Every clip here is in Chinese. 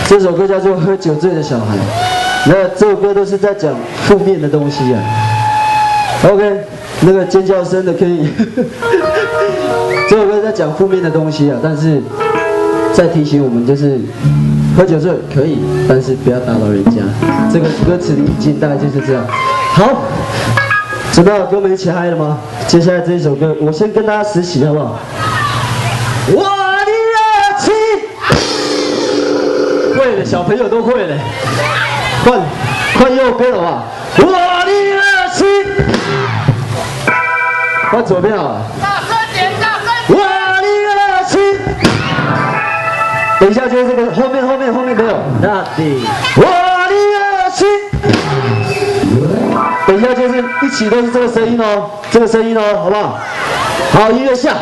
这首歌叫做《喝酒醉的小孩》，那这首歌都是在讲负面的东西啊。OK， 那个尖叫声的可以。这首歌在讲负面的东西啊，但是在提醒我们，就是喝酒醉可以，但是不要打扰人家。这个歌词的意境大概就是这样。好，准备好跟我们一起嗨了吗？接下来这一首歌，我先跟大家实习好不好？我的热情。会了，小朋友都会了。换右边好不好？我的热情。换左边好不好？大声点，大声！我的热情。等一下就是这个后面没有。那里。我的热情。等一下就是一起都是这个声音哦，好不好？好，音乐下。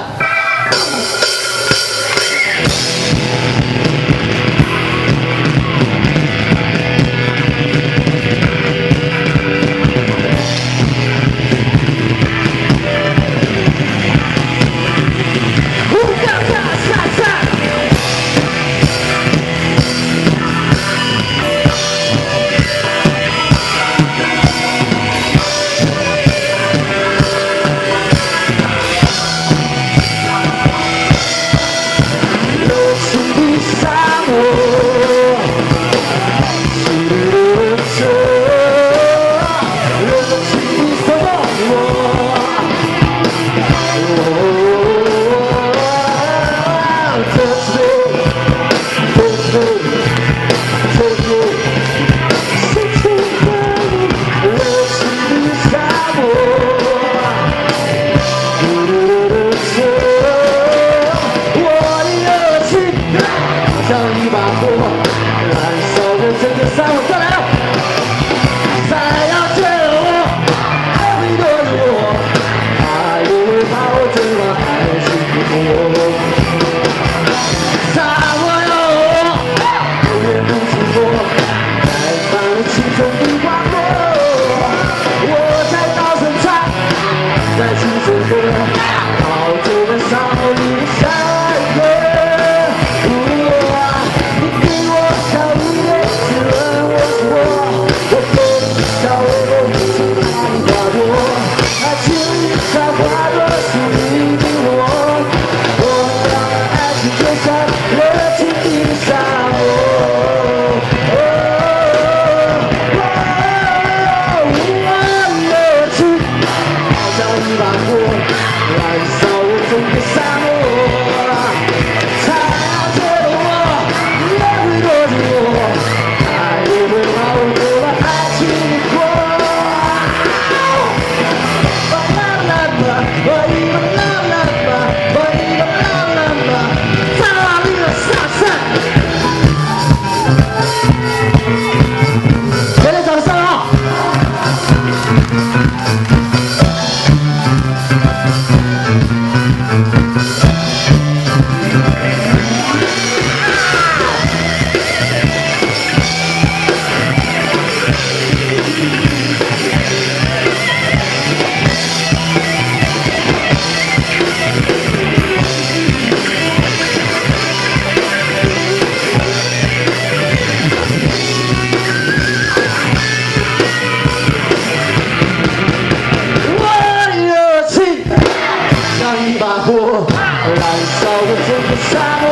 沙漠，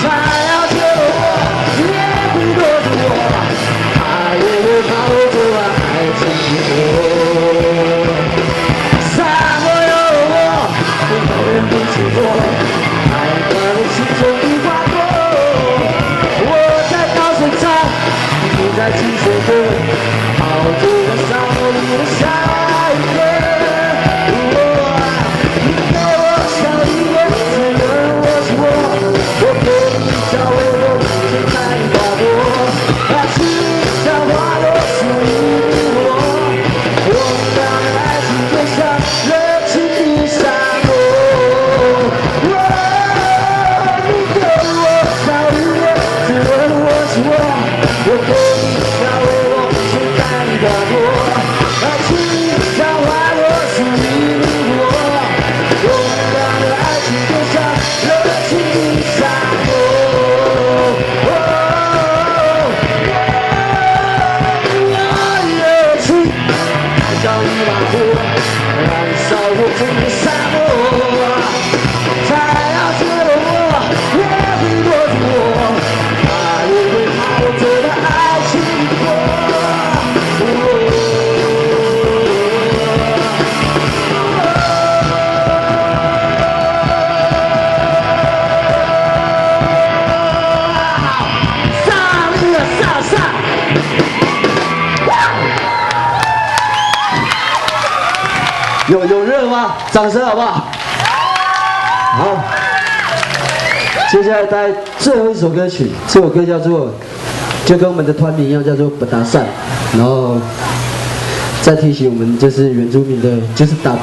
才要救我，也会躲着我，他也会跑着往爱情去躲。沙漠有我，没有人能解脱，爱在我心中已划过。我在高声唱，你在轻声歌，跑着在沙漠里的下一个。你给我笑一眼，只能我是我，我给你笑为我天开花朵，把情像花朵属于你我，我们的爱情就像热情的沙漠。你给我笑一眼，只能我是我，我给你笑为我天开花朵，把情像花朵属于你我。我们的爱情就像热情的沙漠，热情像一把火，燃烧我整个沙漠。才要救我，也会躲着我，他也会跑着的爱情过。有热吗？掌声好不好？好，接下来带最后一首歌曲，这首歌叫做，就跟我们的团名一样，叫做《不打散》，然后再提醒我们，就是原住民的，就是不打